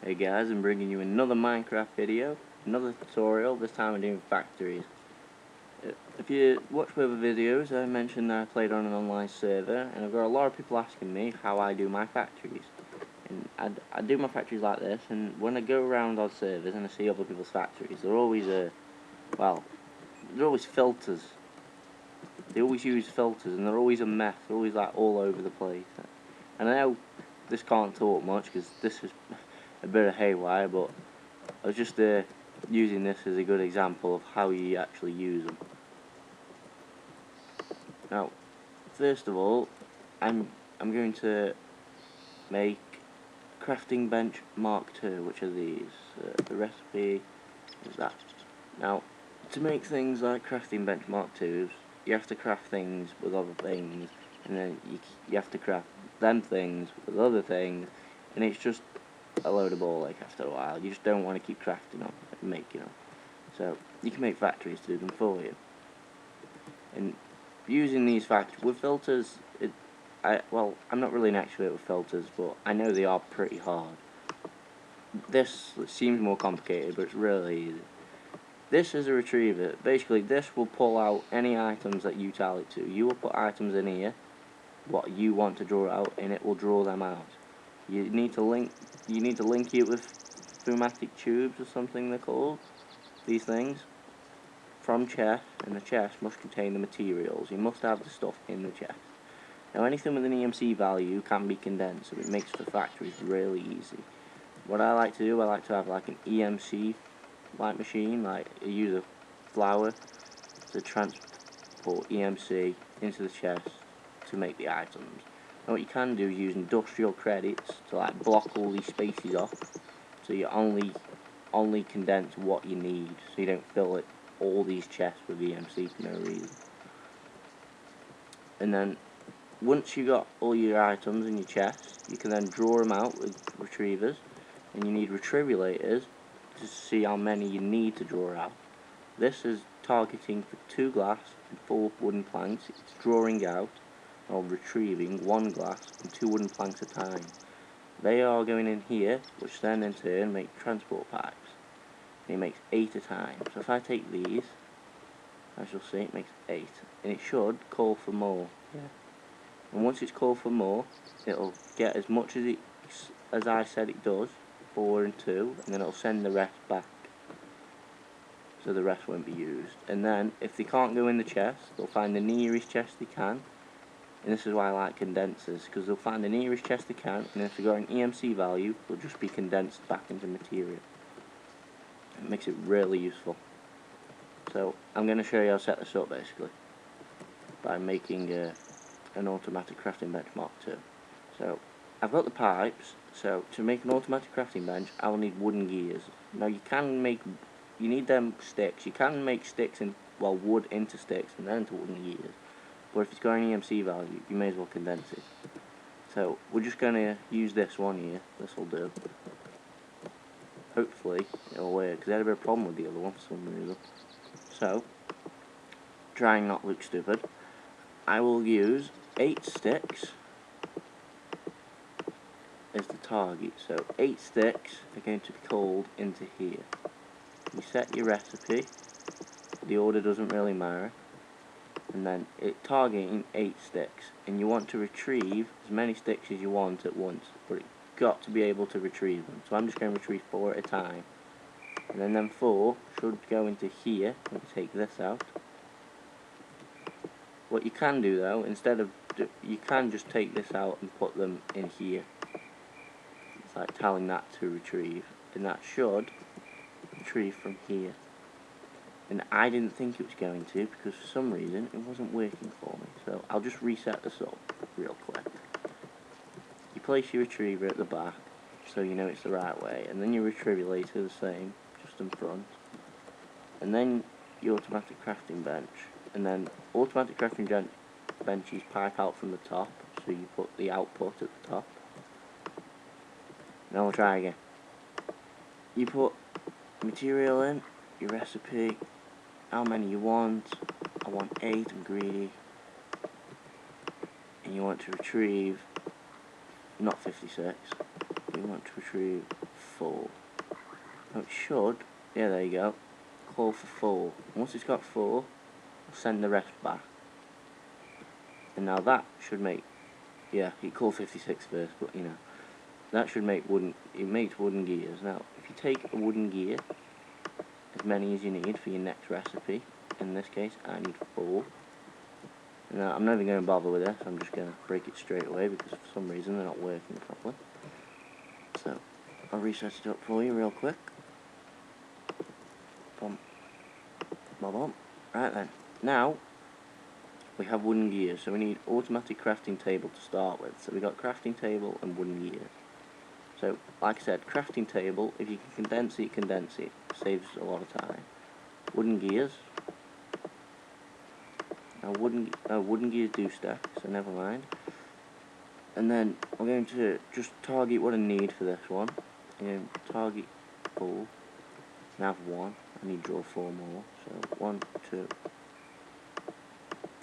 Hey guys, I'm bringing you another Minecraft video, another tutorial. This time I'm doing factories. If you watch my other videos, I mentioned that I played on an online server, and I've got a lot of people asking me how I do my factories. And I do my factories like this, and when I go around on servers and I see other people's factories, they're always they're always filters. They always use filters, and they're always a mess. They're always like all over the place. And I know this can't talk much because this is a bit of haywire, but I was just using this as a good example of how you actually use them. Now, first of all, I'm going to make crafting bench Mark II, which are these. The recipe is that. Now, to make things like crafting bench Mark IIs, you have to craft things with other things, and then you have to craft them things with other things, and it's just a load of ball ache after a while. You just don't want to keep crafting them and making them. So you can make factories to do them for you. And using these factories with filters, I'm not really an expert with filters, but I know they are pretty hard. This seems more complicated, but it's really easy. This is a retriever. Basically, this will pull out any items that you tell it to. You will put items in here, what you want to draw out, and it will draw them out. You need to link it with pneumatic tubes or something they're called. These things from chest, and the chest must contain the materials. You must have the stuff in the chest. Now, anything with an EMC value can be condensed, so it makes the factories really easy. What I like to do, I like to have like an EMC like machine, like use a flour to transport EMC into the chest to make the items. Now, what you can do is use industrial credits to like block all these spaces off, so you only condense what you need, so you don't fill it all these chests with EMC for no reason. And then once you got all your items in your chest, you can then draw them out with retrievers, and you need retrivulators to see how many you need to draw out. This is targeting for 2 glass and 4 wooden planks. It's drawing out or retrieving 1 glass and 2 wooden planks at a time. They are going in here, which then in turn make transport pipes. And it makes 8 at a time. So if I take these, as you'll see, it makes 8, and it should call for more. Yeah. And once it's called for more, it'll get as much as I said it does, 4 and 2, and then it'll send the rest back, so the rest won't be used. And then if they can't go in the chest, they'll find the nearest chest they can. And this is why I like condensers, because they'll find the nearest chest they can, and if they've got an EMC value, they'll just be condensed back into material. It makes it really useful. So I'm going to show you how to set this up basically by making an automatic crafting bench Mark II. So I've got the pipes. So to make an automatic crafting bench, I will need wooden gears. Now you need them sticks. You can make sticks wood into sticks and then into wooden gears. But if it's got an EMC value, you may as well condense it. So we're just going to use this one here. This will do. Hopefully it'll work, because I had a bit of a problem with the other one for some reason. So, trying not to look stupid, I will use 8 sticks as the target. So 8 sticks are going to be called into here. You set your recipe, the order doesn't really matter, and then it's targeting 8 sticks, and you want to retrieve as many sticks as you want at once, but it's got to be able to retrieve them. So I'm just going to retrieve 4 at a time, and then them 4 should go into here. Let me take this out. What you can do though, you can just take this out and put them in here. It's like telling that to retrieve, and that should retrieve from here. And I didn't think it was going to, because for some reason it wasn't working for me. So I'll just reset this up real quick. You place your retriever at the back, so you know it's the right way, and then your retrievulator the same, just in front. And then your automatic crafting bench. And then automatic crafting benches pipe out from the top, so you put the output at the top. Now we'll try again. You put material in, your recipe, how many you want. I want 8, I'm greedy. And you want to retrieve, not 56, you want to retrieve 4. Oh, it should. Yeah, there you go. Call for 4. Once it's got 4, I'll send the rest back. And now that should make, yeah, you call 56 first, but you know, that should make wooden, it makes wooden gears. Now, if you take a wooden gear, as many as you need for your next recipe, in this case, I need 4. Now, I'm not even going to bother with this, I'm just going to break it straight away, because for some reason they're not working properly. So, I'll reset it up for you real quick. Boom. Boom, boom. Right then, now, we have wooden gears, so we need automatic crafting table to start with. So we got crafting table and wooden gears. So, like I said, crafting table, if you can condense it, condense it. Saves a lot of time. Wooden gears. Now wooden gears do stack, so never mind. And then I'm going to just target what I need for this one. I'm going to target 4. I have 1. I need to draw 4 more. So 1, 2,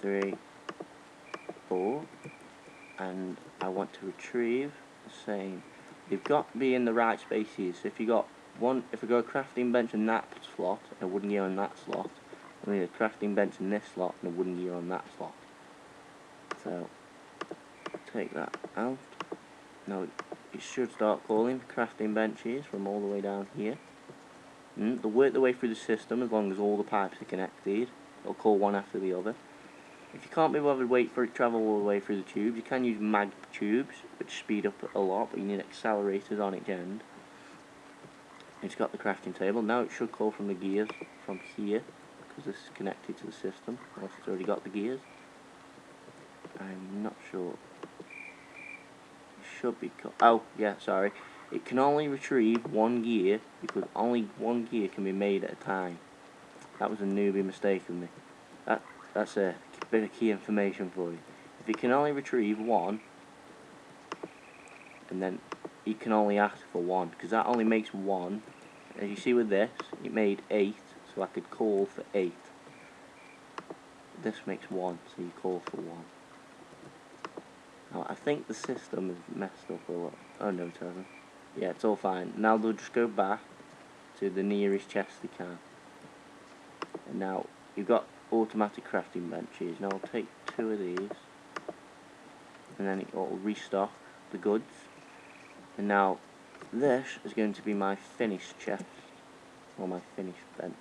3, 4. And I want to retrieve the same. You've got to be in the right spaces. So if you got one, if I go a crafting bench in that slot and a wooden gear on that slot, I need a crafting bench in this slot and a wooden gear on that slot. So take that out. Now it should start calling for crafting benches from all the way down here. They'll work their way through the system as long as all the pipes are connected. It'll call one after the other. If you can't be bothered to wait for it to travel all the way through the tubes, you can use mag tubes, which speed up a lot, but you need accelerators on each end. It's got the crafting table. Now it should call from the gears from here, because this is connected to the system, unless it's already got the gears. I'm not sure. It should be oh, yeah, sorry. It can only retrieve 1 gear, because only 1 gear can be made at a time. That was a newbie mistake of me. That's a bit of key information for you. If it can only retrieve 1, and then it can only ask for 1, because that only makes 1. As you see with this, it made 8, so I could call for 8. This makes 1, so you call for 1. Now, I think the system is messed up a lot. Oh no, it hasn't. Yeah, it's all fine. Now they'll just go back to the nearest chest they can. And now, you've got automatic crafting benches. Now I'll take 2 of these, and then it will restock the goods. And now this is going to be my finished chest, or my finished bench.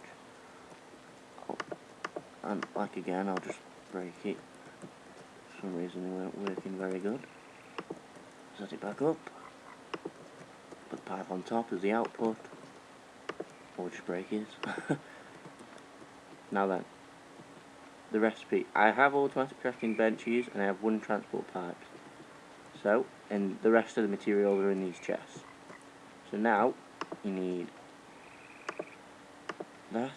And like again, I'll just break it. For some reason they weren't working very good. Set it back up. Put the pipe on top as the output, or just break it. Now then, the recipe. I have automatic crafting benches and I have wooden transport pipes. So, and the rest of the materials are in these chests. So now, you need that,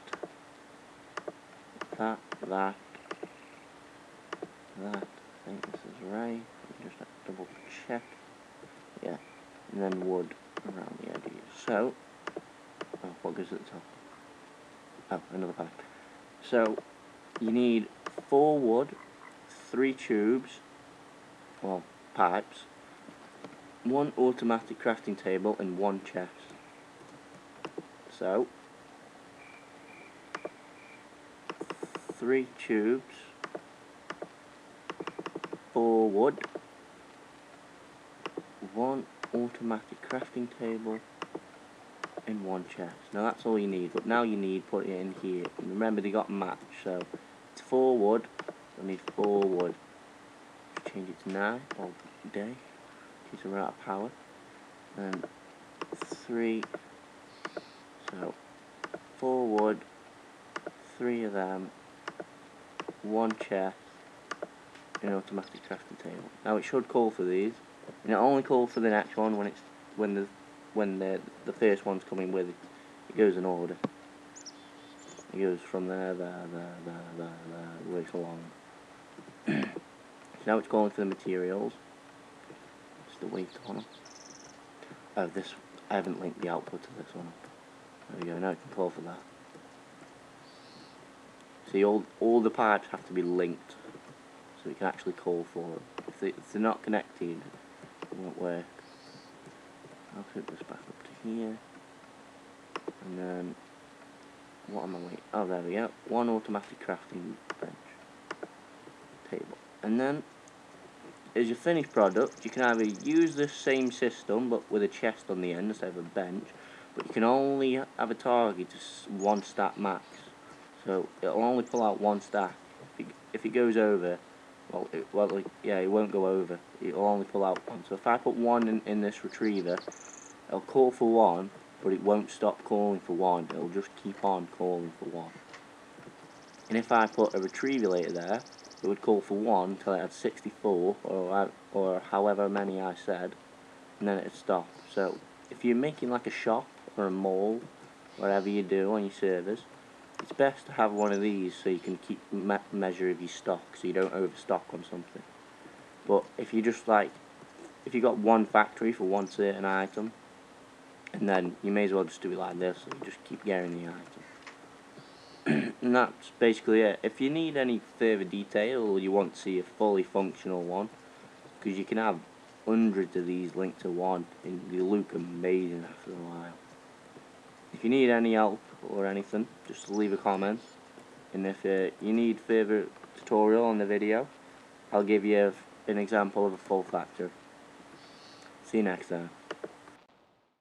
that, that, that. I think this is right. Just double check. Yeah, and then wood around the edges. So, oh, what goes at the top? Oh, another pipe. So, you need 4 wood, 3 tubes, well, pipes, 1 automatic crafting table, and 1 chest. So, 3 tubes, 4 wood, 1 automatic crafting table, and 1 chest. Now that's all you need, but now you need put it in here. And remember they got matched, so it's 4 wood. I need 4 wood. Change it to night or day, in case we're out of power. And 3. So 4 wood, 3 of them, 1 chest, and automatic crafting table. Now it should call for these, and it only calls for the next one when the first one's coming with it. It goes in order. It goes from there, works along. So now it's calling for the materials. It's the weight on them. Oh, this, I haven't linked the output to this one. There we go, now I can call for that. See, all the pipes have to be linked, so we can actually call for it. If they're not connected, it won't work. I'll put this back up to here. And then, what am I waiting? Oh, there we go. One automatic crafting bench table. And then, as your finished product, you can either use this same system but with a chest on the end instead of a bench, but you can only have a target to one stack max. So it'll only pull out one stack. If it goes over, yeah, it won't go over. It'll only pull out one. So if I put one in this retriever, it'll call for one, but it won't stop calling for one. It'll just keep on calling for one. And if I put a Retrievulator there, it would call for one until it had 64, or however many I said, and then it'd stop. So if you're making like a shop or a mall, whatever you do on your servers, it's best to have one of these so you can keep measure of your stock, so you don't overstock on something. But if you just if you got one factory for one certain item, and then you may as well just do it like this, so you just keep getting the item. And that's basically it. If you need any further detail or you want to see a fully functional one, because you can have hundreds of these linked to one and they look amazing after a while. If you need any help or anything, just leave a comment, and if you need further tutorial on the video, I'll give you an example of a full factor. See you next time.